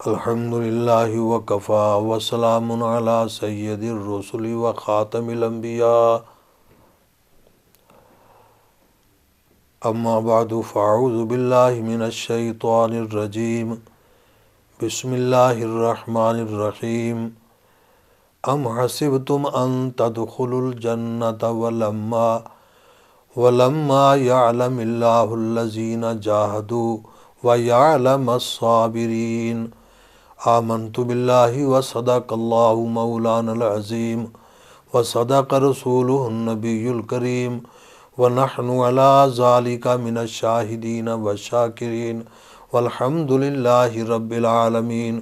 الحمد للہ وکفا وسلام علی سید الرسل وخاتم الانبیاء اما بعد فاعوذ باللہ من الشیطان الرجیم بسم اللہ الرحمن الرحیم ام حسبتم ان تدخلوا الجنة ولما يعلم اللہ الذین جاہدوا ويعلم الصابرین آمنت باللہ وصدق اللہ مولانا العظیم وصدق رسولہ النبی الکریم ونحن علی ذالک من الشاہدین والشاکرین والحمد للہ رب العالمین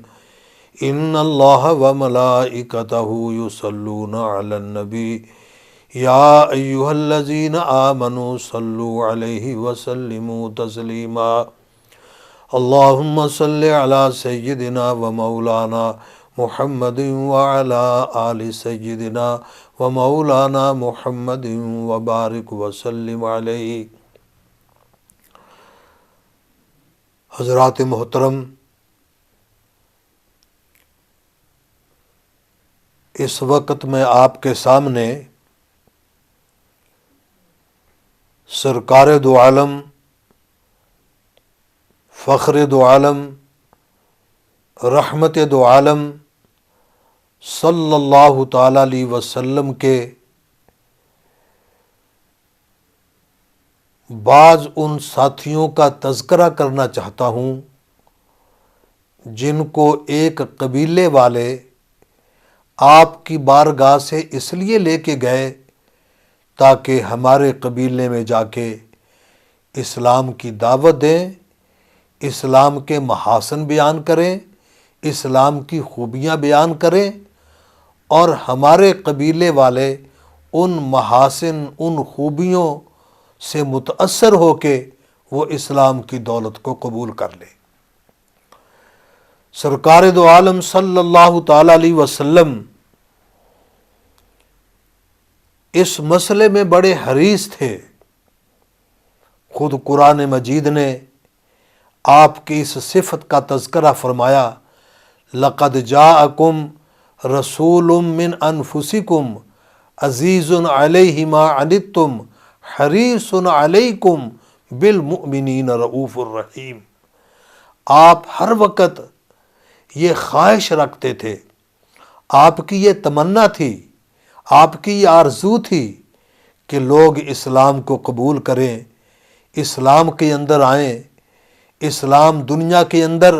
ان اللہ وملائکتہ یصلون علی النبی یا ایہا الذین آمنوا صلوا علیہ وسلموا تسلیما اللہم صلی علی سیدنا و مولانا محمد وعلی آل سیدنا و مولانا محمد وبارک وسلم علیہ۔ حضرات محترم، اس وقت میں آپ کے سامنے سرکار دو عالم، فخر دو عالم، رحمت دو عالم صلی اللہ تعالی علیہ وسلم کے بعض ان ساتھیوں کا تذکرہ کرنا چاہتا ہوں جن کو ایک قبیلے والے آپ کی بارگاہ سے اس لیے لے کے گئے تاکہ ہمارے قبیلے میں جا کے اسلام کی دعوت دیں، اسلام کے محاسن بیان کریں، اسلام کی خوبیاں بیان کریں، اور ہمارے قبیلے والے ان محاسن، ان خوبیوں سے متاثر ہو کے وہ اسلام کی دولت کو قبول کر لیں۔ سرکار دو عالم صلی اللہ تعالی علیہ وسلم اس مسئلے میں بڑے حریص تھے۔ خود قرآن مجید نے آپ کی اس صفت کا تذکرہ فرمایا، لَقَدْ جَاءَكُمْ رَسُولٌ مِّنْ أَنفُسِكُمْ عَزِيزٌ عَلَيْهِ مَا عَنِتُّمْ حَرِيصٌ عَلَيْكُمْ بِالْمُؤْمِنِينَ رَءُوفٌ رَحِيمٌ۔ آپ ہر وقت یہ خواہش رکھتے تھے، آپ کی یہ تمنا تھی، آپ کی یہ آرزو تھی کہ لوگ اسلام کو قبول کریں، اسلام کے اندر آئیں، اسلام دنیا کے اندر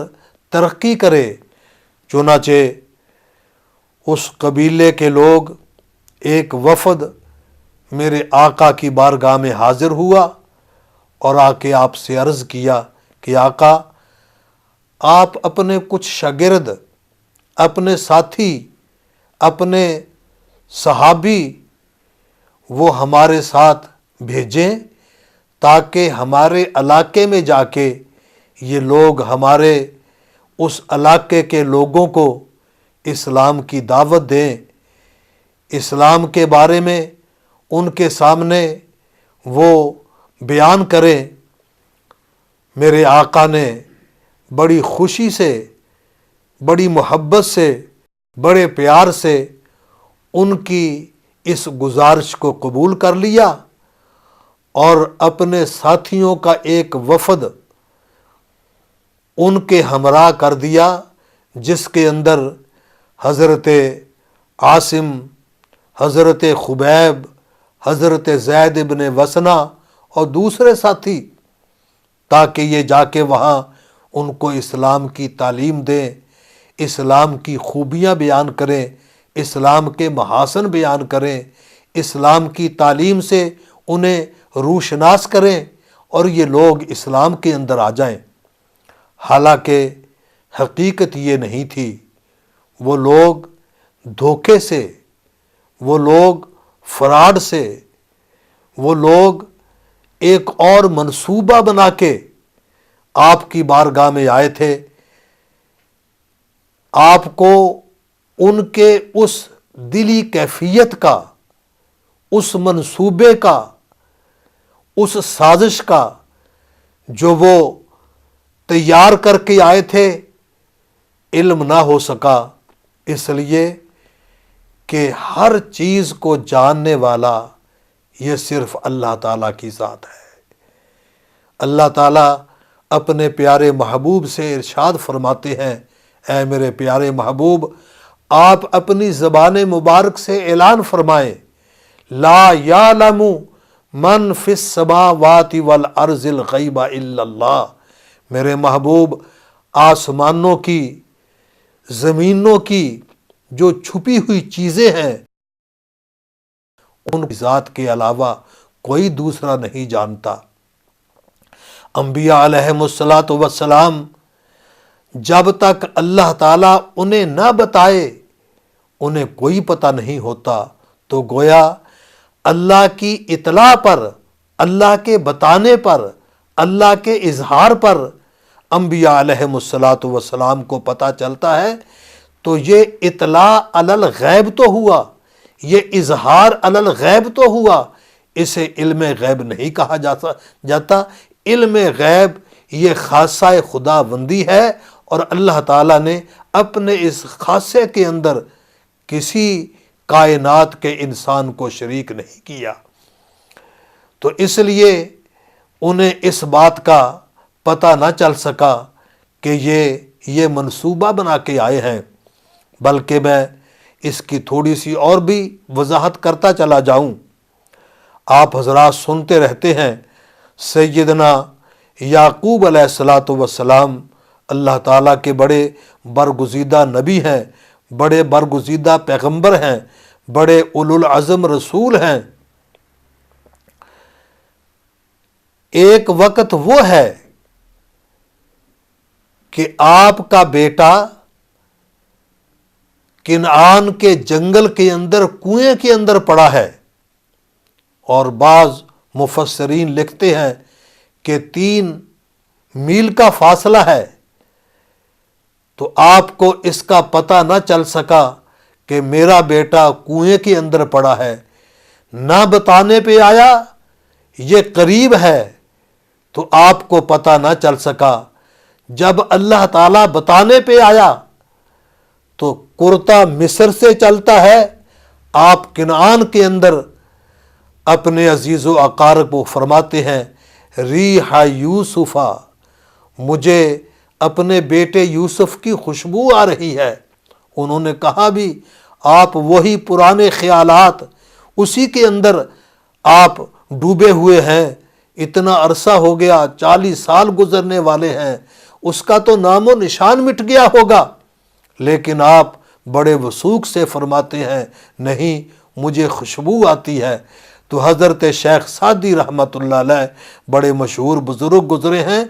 ترقی کرے۔ چنانچہ اس قبیلے کے لوگ، ایک وفد میرے آقا کی بارگاہ میں حاضر ہوا اور آ کے آپ سے عرض کیا کہ آقا، آپ اپنے کچھ شاگرد، اپنے ساتھی، اپنے صحابی وہ ہمارے ساتھ بھیجیں تاکہ ہمارے علاقے میں جا کے یہ لوگ ہمارے اس علاقے کے لوگوں کو اسلام کی دعوت دیں، اسلام کے بارے میں ان کے سامنے وہ بیان کریں۔ میرے آقا نے بڑی خوشی سے، بڑی محبت سے، بڑے پیار سے ان کی اس گزارش کو قبول کر لیا اور اپنے ساتھیوں کا ایک وفد ان کے ہمراہ کر دیا، جس کے اندر حضرت عاصم، حضرت خبیب، حضرت زید بن وسنہ اور دوسرے ساتھی، تاکہ یہ جا کے وہاں ان کو اسلام کی تعلیم دیں، اسلام کی خوبیاں بیان کریں، اسلام کے محاسن بیان کریں، اسلام کی تعلیم سے انہیں روشناس کریں اور یہ لوگ اسلام کے اندر آ جائیں۔ حالانکہ حقیقت یہ نہیں تھی، وہ لوگ دھوکے سے، وہ لوگ فراڈ سے، وہ لوگ ایک اور منصوبہ بنا کے آپ کی بارگاہ میں آئے تھے، آپ کو ان کے اس دلی کیفیت کا، اس منصوبے کا، اس سازش کا جو وہ تیار کر کے آئے تھے، علم نہ ہو سکا، اس لیے کہ ہر چیز کو جاننے والا یہ صرف اللہ تعالیٰ کی ذات ہے۔ اللہ تعالیٰ اپنے پیارے محبوب سے ارشاد فرماتے ہیں، اے میرے پیارے محبوب، آپ اپنی زبان مبارک سے اعلان فرمائیں، لا یعلم من فی السماوات والارض الغیب الا اللہ۔ میرے محبوب، آسمانوں کی، زمینوں کی جو چھپی ہوئی چیزیں ہیں ان کی ذات کے علاوہ کوئی دوسرا نہیں جانتا۔ انبیاء علیہم السلام جب تک اللہ تعالیٰ انہیں نہ بتائے انہیں کوئی پتہ نہیں ہوتا، تو گویا اللہ کی اطلاع پر، اللہ کے بتانے پر، اللہ کے اظہار پر انبیاء علیہم السلام کو پتہ چلتا ہے، تو یہ اطلاع علی الغیب تو ہوا، یہ اظہار علی الغیب تو ہوا، اسے علم غیب نہیں کہا جاتا۔ علم غیب یہ خاصہ خدا بندی ہے، اور اللہ تعالیٰ نے اپنے اس خاصے کے اندر کسی کائنات کے انسان کو شریک نہیں کیا، تو اس لیے انہیں اس بات کا پتہ نہ چل سکا کہ یہ منصوبہ بنا کے آئے ہیں۔ بلکہ میں اس کی تھوڑی سی اور بھی وضاحت کرتا چلا جاؤں۔ آپ حضرات سنتے رہتے ہیں، سیدنا یعقوب علیہ السلام اللہ تعالیٰ کے بڑے برگزیدہ نبی ہیں، بڑے برگزیدہ پیغمبر ہیں، بڑے اولو العزم رسول ہیں۔ ایک وقت وہ ہے کہ آپ کا بیٹا کنعان کے جنگل کے اندر کنویں کے اندر پڑا ہے، اور بعض مفسرین لکھتے ہیں کہ 3 میل کا فاصلہ ہے، تو آپ کو اس کا پتہ نہ چل سکا کہ میرا بیٹا کنویں کے اندر پڑا ہے، نہ بتانے پہ آیا یہ قریب ہے، تو آپ کو پتہ نہ چل سکا۔ جب اللہ تعالیٰ بتانے پہ آیا تو کرتا مصر سے چلتا ہے، آپ کنعان کے اندر اپنے عزیز و اقارب کو فرماتے ہیں، ریح یوسفا، مجھے اپنے بیٹے یوسف کی خوشبو آ رہی ہے۔ انہوں نے کہا بھی آپ وہی پرانے خیالات، اسی کے اندر آپ ڈوبے ہوئے ہیں، اتنا عرصہ ہو گیا، 40 سال گزرنے والے ہیں، اس کا تو نام و نشان مٹ گیا ہوگا، لیکن آپ بڑے وثوق سے فرماتے ہیں نہیں، مجھے خوشبو آتی ہے۔ تو حضرت شیخ سعدی رحمۃ اللہ علیہ بڑے مشہور بزرگ گزرے ہیں،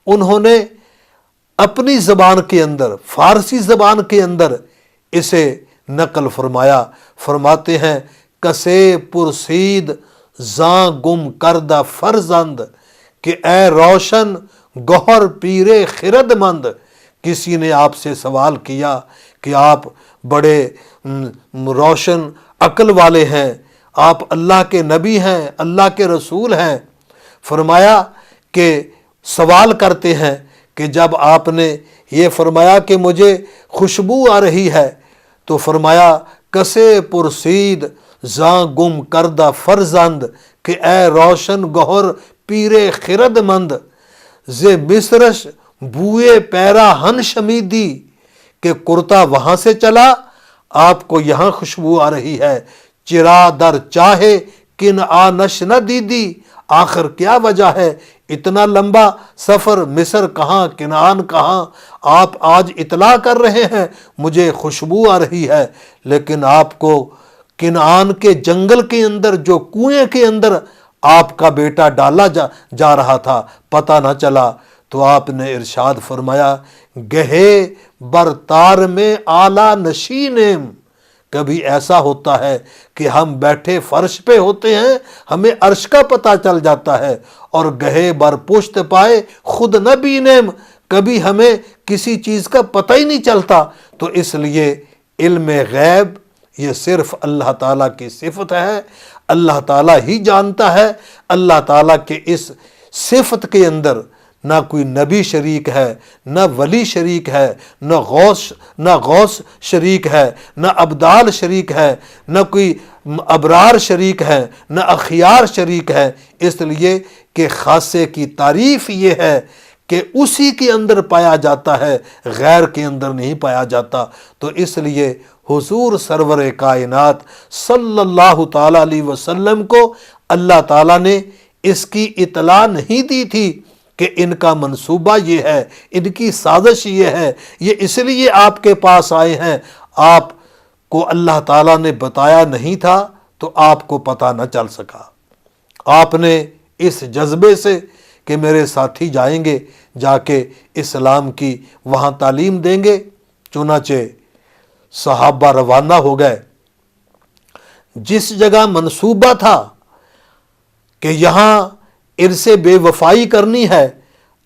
انہوں نے اپنی زبان کے اندر، فارسی زبان کے اندر اسے نقل فرمایا، فرماتے ہیں، کسے پرسید زاں گم کردہ فرزند، کہ اے روشن گوہر پیرے خرد مند۔ کسی نے آپ سے سوال کیا کہ آپ بڑے روشن عقل والے ہیں، آپ اللہ کے نبی ہیں، اللہ کے رسول ہیں، فرمایا کہ سوال کرتے ہیں کہ جب آپ نے یہ فرمایا کہ مجھے خوشبو آ رہی ہے، تو فرمایا کسے پرسید زاں گم کردہ فرزند، کہ اے روشن گوہر پیرے خرد مند، ز مصرش بوئے پیرا ہن شمیدی، کہ کرتا وہاں سے چلا، آپ کو یہاں خوشبو آ رہی ہے، چرا در چاہے کن آنش نہ دیدی، آخر کیا وجہ ہے اتنا لمبا سفر، مصر کہاں، کنعان کہاں، آپ آج اطلاع کر رہے ہیں مجھے خوشبو آ رہی ہے، لیکن آپ کو کنعان کے جنگل کے اندر جو کنویں کے اندر آپ کا بیٹا ڈالا جا رہا تھا پتہ نہ چلا۔ تو آپ نے ارشاد فرمایا، گہے برتار میں اعلیٰ نشینم، کبھی ایسا ہوتا ہے کہ ہم بیٹھے فرش پہ ہوتے ہیں، ہمیں عرش کا پتہ چل جاتا ہے، اور گہے بر پشت پائے خود نہ بینم، کبھی ہمیں کسی چیز کا پتہ ہی نہیں چلتا۔ تو اس لیے علم غیب یہ صرف اللہ تعالیٰ کی صفت ہے، اللہ تعالیٰ ہی جانتا ہے۔ اللہ تعالیٰ کے اس صفت کے اندر نہ کوئی نبی شریک ہے، نہ ولی شریک ہے، نہ غوث شریک ہے، نہ ابدال شریک ہے، نہ کوئی ابرار شریک ہے، نہ اخیار شریک ہے، اس لیے کہ خاصے کی تعریف یہ ہے کہ اسی کے اندر پایا جاتا ہے، غیر کے اندر نہیں پایا جاتا۔ تو اس لیے حضور سرور کائنات صلی اللہ تعالیٰ علیہ وسلم کو اللہ تعالیٰ نے اس کی اطلاع نہیں دی تھی کہ ان کا منصوبہ یہ ہے، ان کی سازش یہ ہے، یہ اس لیے آپ کے پاس آئے ہیں۔ آپ کو اللہ تعالیٰ نے بتایا نہیں تھا تو آپ کو پتہ نہ چل سکا۔ آپ نے اس جذبے سے کہ میرے ساتھی جائیں گے، جا کے اسلام کی وہاں تعلیم دیں گے، چنانچہ صحابہ روانہ ہو گئے۔ جس جگہ منصوبہ تھا کہ یہاں ارث بے وفائی کرنی ہے،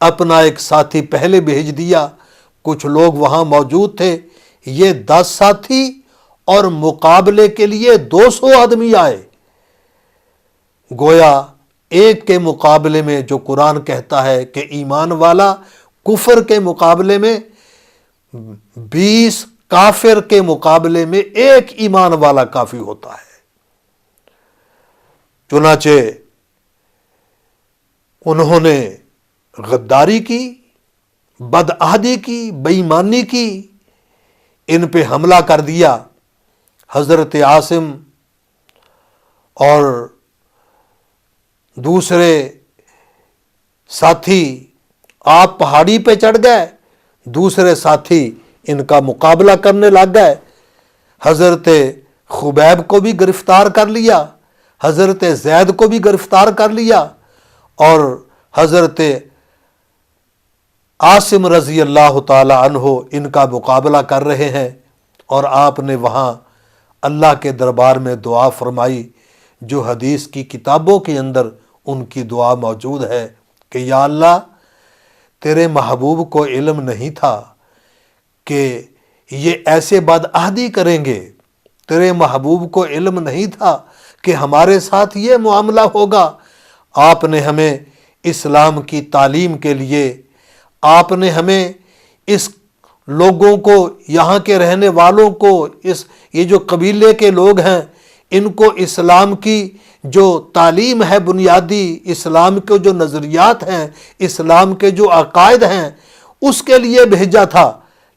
اپنا ایک ساتھی پہلے بھیج دیا۔ کچھ لوگ وہاں موجود تھے، یہ 10 ساتھی اور مقابلے کے لیے 200 آدمی آئے۔ گویا ایک کے مقابلے میں جو قرآن کہتا ہے کہ ایمان والا کفر کے مقابلے میں 20 کافر کے مقابلے میں ایک ایمان والا کافی ہوتا ہے۔ چنانچہ انہوں نے غداری کی، بدعہدی کی، بے ایمانی کی، ان پہ حملہ کر دیا۔ حضرت عاصم اور دوسرے ساتھی آپ پہاڑی پہ چڑھ گئے، دوسرے ساتھی ان کا مقابلہ کرنے لگ گئے۔ حضرت خبیب کو بھی گرفتار کر لیا، حضرت زید کو بھی گرفتار کر لیا، اور حضرت عاصم رضی اللہ تعالی عنہ ان کا مقابلہ کر رہے ہیں۔ اور آپ نے وہاں اللہ کے دربار میں دعا فرمائی، جو حدیث کی کتابوں کے اندر ان کی دعا موجود ہے کہ یا اللہ، تیرے محبوب کو علم نہیں تھا کہ یہ ایسے بدعہدی کریں گے، تیرے محبوب کو علم نہیں تھا کہ ہمارے ساتھ یہ معاملہ ہوگا۔ آپ نے ہمیں اسلام کی تعلیم کے لیے، آپ نے ہمیں اس لوگوں کو، یہاں کے رہنے والوں کو، یہ جو قبیلے کے لوگ ہیں، ان کو اسلام کی جو تعلیم ہے بنیادی، اسلام کے جو نظریات ہیں، اسلام کے جو عقائد ہیں، اس کے لیے بھیجا تھا،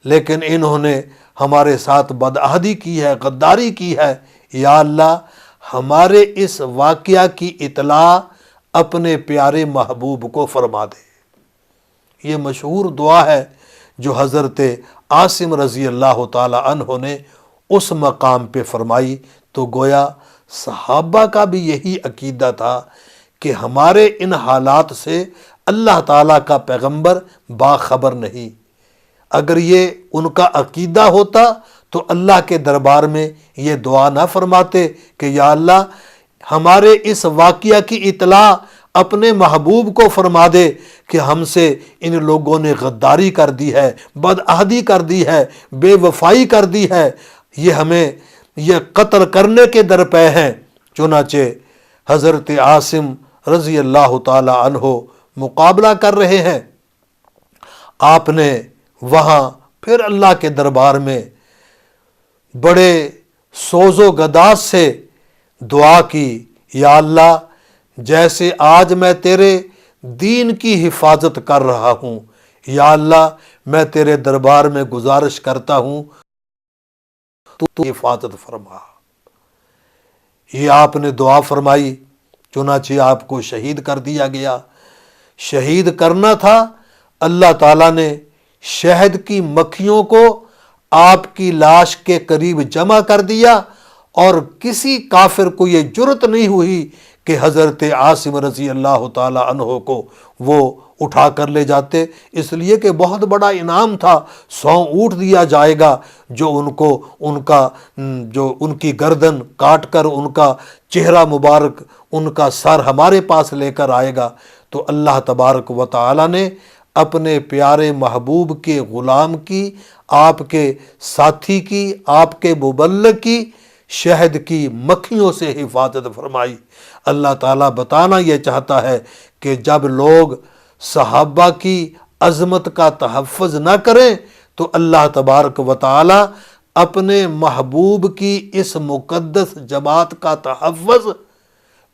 لیکن انہوں نے ہمارے ساتھ بدعہدی کی ہے، غداری کی ہے۔ یا اللہ، ہمارے اس واقعہ کی اطلاع اپنے پیارے محبوب کو فرما دے۔ یہ مشہور دعا ہے جو حضرت عاصم رضی اللہ تعالی عنہ نے اس مقام پہ فرمائی۔ تو گویا صحابہ کا بھی یہی عقیدہ تھا کہ ہمارے ان حالات سے اللہ تعالیٰ کا پیغمبر باخبر نہیں۔ اگر یہ ان کا عقیدہ ہوتا تو اللہ کے دربار میں یہ دعا نہ فرماتے کہ یا اللہ، ہمارے اس واقعہ کی اطلاع اپنے محبوب کو فرما دے کہ ہم سے ان لوگوں نے غداری کر دی ہے، بدعہدی کر دی ہے، بے وفائی کر دی ہے، یہ ہمیں یہ قتل کرنے کے درپے ہیں۔ چنانچہ حضرت عاصم رضی اللہ تعالی عنہ مقابلہ کر رہے ہیں۔ آپ نے وہاں پھر اللہ کے دربار میں بڑے سوز و گداز سے دعا کی، یا اللہ، جیسے آج میں تیرے دین کی حفاظت کر رہا ہوں، یا اللہ، میں تیرے دربار میں گزارش کرتا ہوں تو حفاظت فرما۔ یہ آپ نے دعا فرمائی، چنانچہ آپ کو شہید کر دیا گیا۔ شہید کرنا تھا، اللہ تعالیٰ نے شہد کی مکھیوں کو آپ کی لاش کے قریب جمع کر دیا، اور کسی کافر کو یہ جرت نہیں ہوئی کہ حضرت عاصم رضی اللہ تعالی عنہ کو وہ اٹھا کر لے جاتے، اس لیے کہ بہت بڑا انعام تھا۔ 100 اونٹ دیا جائے گا جو ان کی گردن کاٹ کر ان کا چہرہ مبارک، ان کا سر ہمارے پاس لے کر آئے گا۔ تو اللہ تبارک و تعالی نے اپنے پیارے محبوب کے غلام کی، آپ کے ساتھی کی، آپ کے مبلغ کی شہد کی مکھیوں سے حفاظت فرمائی۔ اللہ تعالیٰ بتانا یہ چاہتا ہے کہ جب لوگ صحابہ کی عظمت کا تحفظ نہ کریں تو اللہ تبارک و تعالی اپنے محبوب کی اس مقدس جماعت کا تحفظ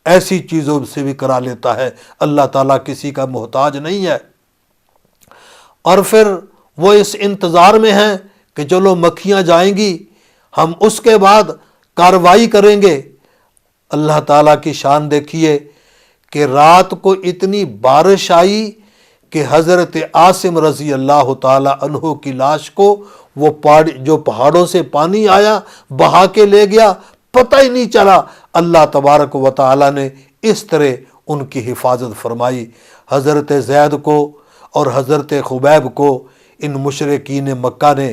ایسی چیزوں سے بھی کرا لیتا ہے۔ اللہ تعالیٰ کسی کا محتاج نہیں ہے۔ اور پھر وہ اس انتظار میں ہیں کہ چلو مکھیاں جائیں گی، ہم اس کے بعد کارروائی کریں گے۔ اللہ تعالیٰ کی شان دیکھیے کہ رات کو اتنی بارش آئی کہ حضرت عاصم رضی اللہ تعالیٰ عنہ کی لاش کو وہ جو پہاڑوں سے پانی آیا بہا کے لے گیا، پتہ ہی نہیں چلا۔ اللہ تبارک و تعالیٰ نے اس طرح ان کی حفاظت فرمائی۔ حضرت زید کو اور حضرت خبیب کو ان مشرکین مکہ نے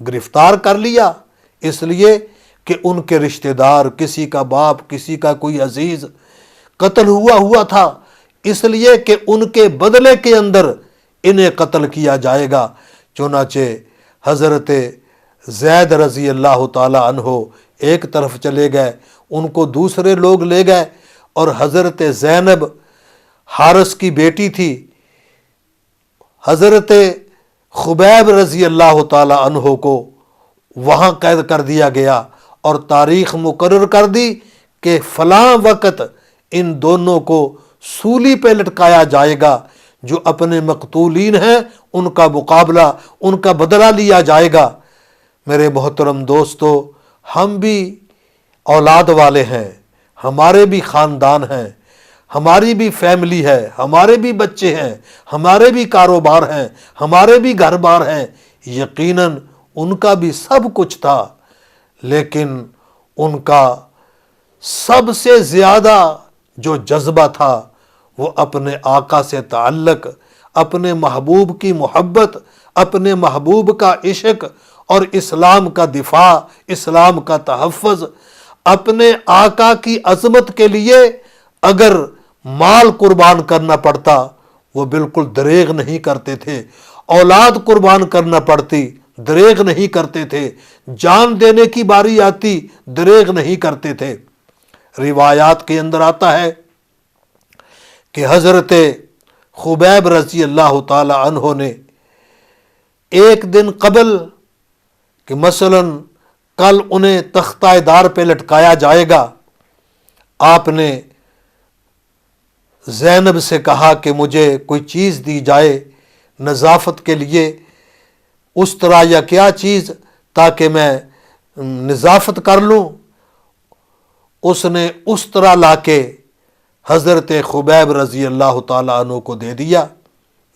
گرفتار کر لیا، اس لیے کہ ان کے رشتہ دار، کسی کا باپ، کسی کا کوئی عزیز قتل ہوا تھا، اس لیے کہ ان کے بدلے کے اندر انہیں قتل کیا جائے گا۔ چنانچہ حضرت زید رضی اللہ تعالی عنہ ایک طرف چلے گئے، ان کو دوسرے لوگ لے گئے، اور حضرت زینب حارث کی بیٹی تھی، حضرت خبیب رضی اللہ تعالی عنہ کو وہاں قید کر دیا گیا، اور تاریخ مقرر کر دی کہ فلاں وقت ان دونوں کو سولی پہ لٹکایا جائے گا۔ جو اپنے مقتولین ہیں ان کا مقابلہ، ان کا بدلہ لیا جائے گا۔ میرے محترم دوستو، ہم بھی اولاد والے ہیں، ہمارے بھی خاندان ہیں، ہماری بھی فیملی ہے، ہمارے بھی بچے ہیں، ہمارے بھی کاروبار ہیں، ہمارے بھی گھر بار ہیں۔ یقیناً ان کا بھی سب کچھ تھا، لیکن ان کا سب سے زیادہ جو جذبہ تھا وہ اپنے آقا سے تعلق، اپنے محبوب کی محبت، اپنے محبوب کا عشق اور اسلام کا دفاع، اسلام کا تحفظ۔ اپنے آقا کی عظمت کے لیے اگر مال قربان کرنا پڑتا وہ بالکل دریغ نہیں کرتے تھے، اولاد قربان کرنا پڑتی دریغ نہیں کرتے تھے، جان دینے کی باری آتی دریغ نہیں کرتے تھے۔ روایات کے اندر آتا ہے کہ حضرت خبیب رضی اللہ تعالی عنہ نے ایک دن قبل کہ مثلاً کل انہیں تختہ دار پہ لٹکایا جائے گا، آپ نے زینب سے کہا کہ مجھے کوئی چیز دی جائے نظافت کے لیے، اس طرح یا کیا چیز تاکہ میں نظافت کر لوں۔ اس نے اس طرح لا کے حضرت خبیب رضی اللہ تعالیٰ عنہ کو دے دیا۔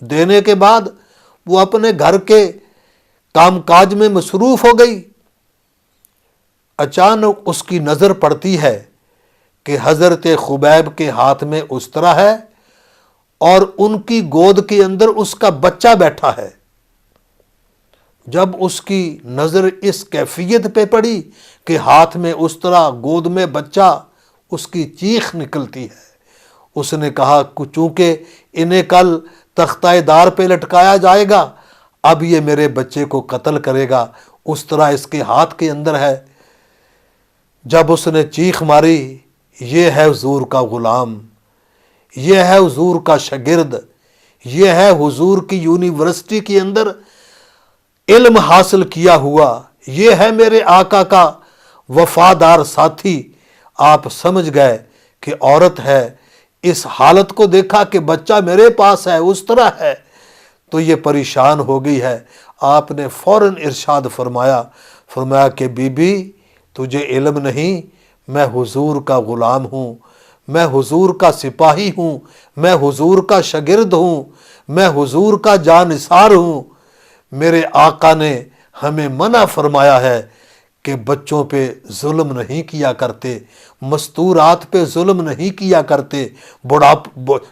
دینے کے بعد وہ اپنے گھر کے کام کاج میں مصروف ہو گئی۔ اچانک اس کی نظر پڑتی ہے کہ حضرت خبیب کے ہاتھ میں استرا ہے اور ان کی گود کے اندر اس کا بچہ بیٹھا ہے۔ جب اس کی نظر اس کیفیت پہ پڑی کہ ہاتھ میں استرا، گود میں بچہ، اس کی چیخ نکلتی ہے۔ اس نے کہا چونکہ انہیں کل تختہ دار پہ لٹکایا جائے گا، اب یہ میرے بچے کو قتل کرے گا، استرا اس کے ہاتھ کے اندر ہے۔ جب اس نے چیخ ماری، یہ ہے حضور کا غلام، یہ ہے حضور کا شاگرد، یہ ہے حضور کی یونیورسٹی کے اندر علم حاصل کیا ہوا، یہ ہے میرے آقا کا وفادار ساتھی۔ آپ سمجھ گئے کہ عورت ہے، اس حالت کو دیکھا کہ بچہ میرے پاس ہے، اس طرح ہے، تو یہ پریشان ہو گئی ہے۔ آپ نے فوراً ارشاد فرمایا کہ بی بی تجھے علم نہیں، میں حضور کا غلام ہوں، میں حضور کا سپاہی ہوں، میں حضور کا شاگرد ہوں، میں حضور کا جانثار ہوں۔ میرے آقا نے ہمیں منع فرمایا ہے کہ بچوں پہ ظلم نہیں کیا کرتے، مستورات پہ ظلم نہیں کیا کرتے،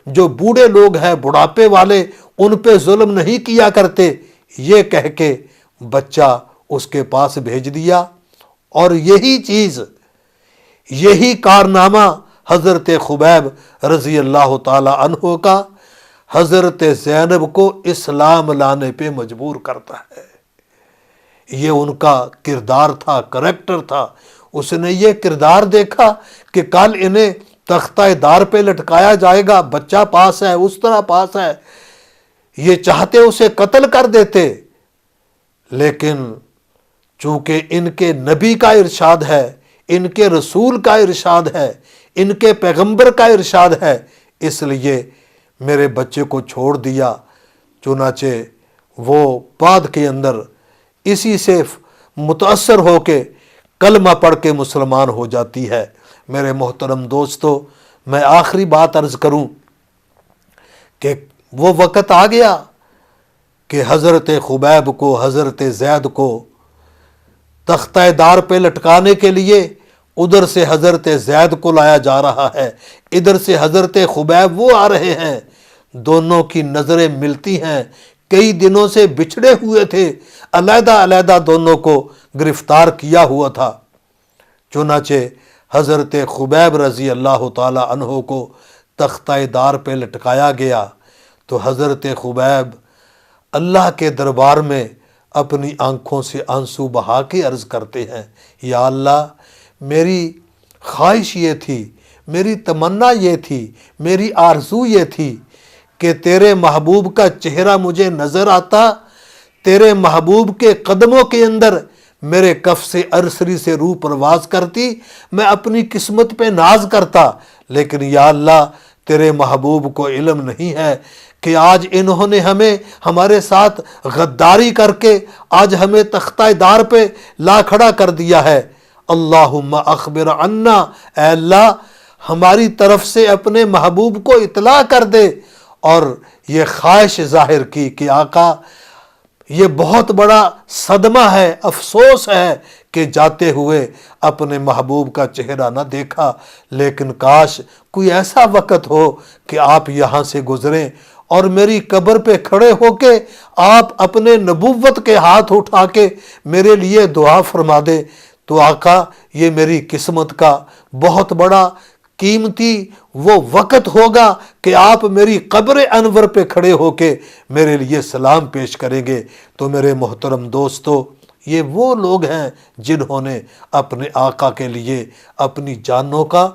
جو بوڑھے لوگ ہیں بڑھاپے والے ان پہ ظلم نہیں کیا کرتے۔ یہ کہہ کے بچہ اس کے پاس بھیج دیا، اور یہی چیز، یہی کارنامہ حضرت خبیب رضی اللہ تعالی عنہ کا حضرت زینب کو اسلام لانے پہ مجبور کرتا ہے۔ یہ ان کا کردار تھا، کریکٹر تھا۔ اس نے یہ کردار دیکھا کہ کل انہیں تختہ دار پہ لٹکایا جائے گا، بچہ پاس ہے، اس طرح پاس ہے، یہ چاہتے اسے قتل کر دیتے، لیکن چونکہ ان کے نبی کا ارشاد ہے، ان کے رسول کا ارشاد ہے، ان کے پیغمبر کا ارشاد ہے، اس لیے میرے بچے کو چھوڑ دیا۔ چنانچہ وہ بعد کے اندر اسی سے متاثر ہو کے کلمہ پڑھ کے مسلمان ہو جاتی ہے۔ میرے محترم دوستو، میں آخری بات عرض کروں کہ وہ وقت آ گیا کہ حضرت خبیب کو، حضرت زید کو تختہ دار پہ لٹکانے کے لیے ادھر سے حضرت زید کو لایا جا رہا ہے، ادھر سے حضرت خبیب وہ آ رہے ہیں، دونوں کی نظریں ملتی ہیں، کئی دنوں سے بچھڑے ہوئے تھے، علیحدہ علیحدہ دونوں کو گرفتار کیا ہوا تھا۔ چنانچہ حضرت خبیب رضی اللہ تعالی عنہ کو تختہ دار پہ لٹکایا گیا تو حضرت خبیب اللہ کے دربار میں اپنی آنکھوں سے آنسو بہا کے عرض کرتے ہیں، یا اللہ، میری خواہش یہ تھی، میری تمنا یہ تھی، میری آرزو یہ تھی کہ تیرے محبوب کا چہرہ مجھے نظر آتا، تیرے محبوب کے قدموں کے اندر میرے کف سے ارسری سے روح پرواز کرتی، میں اپنی قسمت پہ ناز کرتا، لیکن یا اللہ تیرے محبوب کو علم نہیں ہے کہ آج انہوں نے ہمارے ساتھ غداری کر کے آج ہمیں تختہ دار پہ لا کھڑا کر دیا ہے۔ اللہم اخبر عنا، اے اللہ ہماری طرف سے اپنے محبوب کو اطلاع کر دے، اور یہ خواہش ظاہر کی کہ آقا یہ بہت بڑا صدمہ ہے، افسوس ہے کہ جاتے ہوئے اپنے محبوب کا چہرہ نہ دیکھا، لیکن کاش کوئی ایسا وقت ہو کہ آپ یہاں سے گزریں اور میری قبر پہ کھڑے ہو کے آپ اپنے نبوت کے ہاتھ اٹھا کے میرے لیے دعا فرما دے، تو آقا یہ میری قسمت کا بہت بڑا قیمتی وہ وقت ہوگا کہ آپ میری قبر انور پہ کھڑے ہو کے میرے لیے سلام پیش کریں گے۔ تو میرے محترم دوستو، یہ وہ لوگ ہیں جنہوں نے اپنے آقا کے لیے اپنی جانوں کا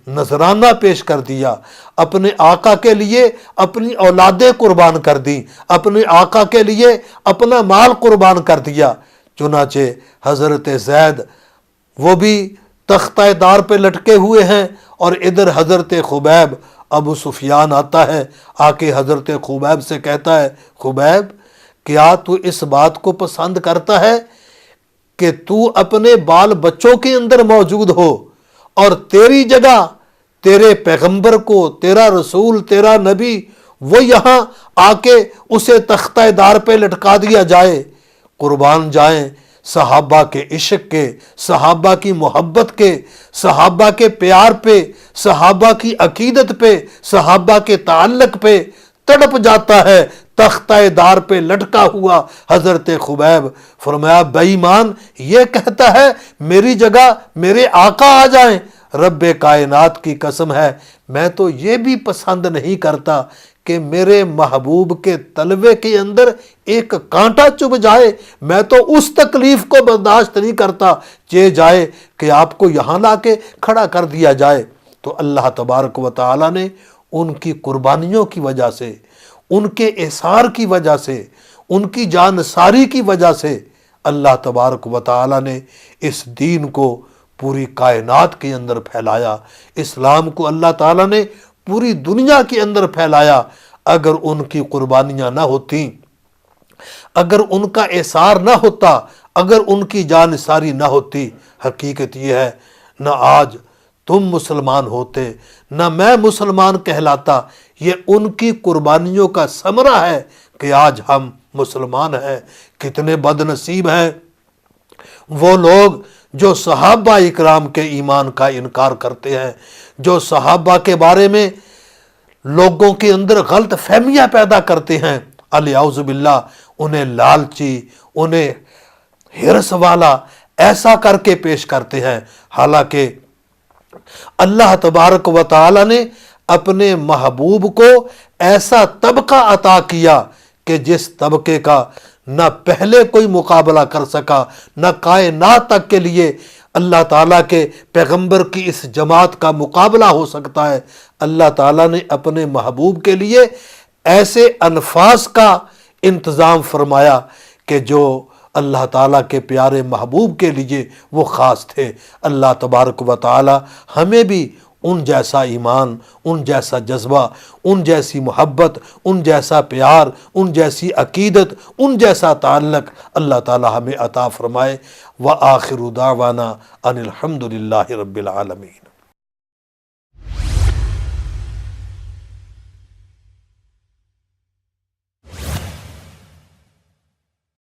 نذرانہ پیش کر دیا، اپنے آقا کے لیے اپنی اولادیں قربان کر دیں، اپنے آقا کے لیے اپنا مال قربان کر دیا۔ چنانچہ حضرت زید وہ بھی تختہ دار پہ لٹکے ہوئے ہیں، اور ادھر حضرت خبیب، ابو سفیان آتا ہے، آ کے حضرت خبیب سے کہتا ہے، خبیب کیا تو اس بات کو پسند کرتا ہے کہ تو اپنے بال بچوں کے اندر موجود ہو اور تیری جگہ تیرے پیغمبر کو، تیرا رسول، تیرا نبی وہ یہاں آ کے اسے تختہ دار پہ لٹکا دیا جائے؟ قربان جائیں صحابہ کے عشق کے، صحابہ کی محبت کے، صحابہ کے پیار پہ، صحابہ کی عقیدت پہ، صحابہ کے تعلق پہ تڑپ جاتا ہے تختہ دار پہ لٹکا ہوا حضرت خبیب۔ فرمایا بے ایمان یہ کہتا ہے میری جگہ میرے آقا آ جائیں؟ رب کائنات کی قسم ہے میں تو یہ بھی پسند نہیں کرتا کہ میرے محبوب کے تلوے کے اندر ایک کانٹا چبھ جائے، میں تو اس تکلیف کو برداشت نہیں کرتا چہ جائے کہ آپ کو یہاں لا کے کھڑا کر دیا جائے۔ تو اللہ تبارک و تعالی نے ان کی قربانیوں کی وجہ سے، ان کے احسار کی وجہ سے، ان کی جانساری کی وجہ سے اللہ تبارک و تعالی نے اس دین کو پوری کائنات کے اندر پھیلایا، اسلام کو اللہ تعالیٰ نے پوری دنیا کے اندر پھیلایا۔ اگر ان کی قربانیاں نہ ہوتیں، اگر ان کا احسار نہ ہوتا، اگر ان کی جانثاری نہ ہوتی، حقیقت یہ ہے نہ آج تم مسلمان ہوتے، نہ میں مسلمان کہلاتا۔ یہ ان کی قربانیوں کا ثمرہ ہے کہ آج ہم مسلمان ہیں۔ کتنے بد نصیب ہیں وہ لوگ جو صحابہ اکرام کے ایمان کا انکار کرتے ہیں، جو صحابہ کے بارے میں لوگوں کے اندر غلط فہمیاں پیدا کرتے ہیں، الیاذ باللہ، انہیں لالچی، انہیں ہرس والا ایسا کر کے پیش کرتے ہیں، حالانکہ اللہ تبارک و تعالی نے اپنے محبوب کو ایسا طبقہ عطا کیا کہ جس طبقے کا نہ پہلے کوئی مقابلہ کر سکا، نہ کائنات تک کے لیے اللہ تعالیٰ کے پیغمبر کی اس جماعت کا مقابلہ ہو سکتا ہے؟ اللہ تعالیٰ نے اپنے محبوب کے لیے ایسے الفاظ کا انتظام فرمایا کہ جو اللہ تعالیٰ کے پیارے محبوب کے لیے وہ خاص تھے۔ اللہ تبارک و تعالیٰ ہمیں بھی ان جیسا ایمان، ان جیسا جذبہ، ان جیسی محبت، ان جیسا پیار، ان جیسی عقیدت، ان جیسا تعلق اللہ تعالیٰ ہمیں عطا فرمائے۔ وآخر دعوانا ان الحمد للہ رب العالمین۔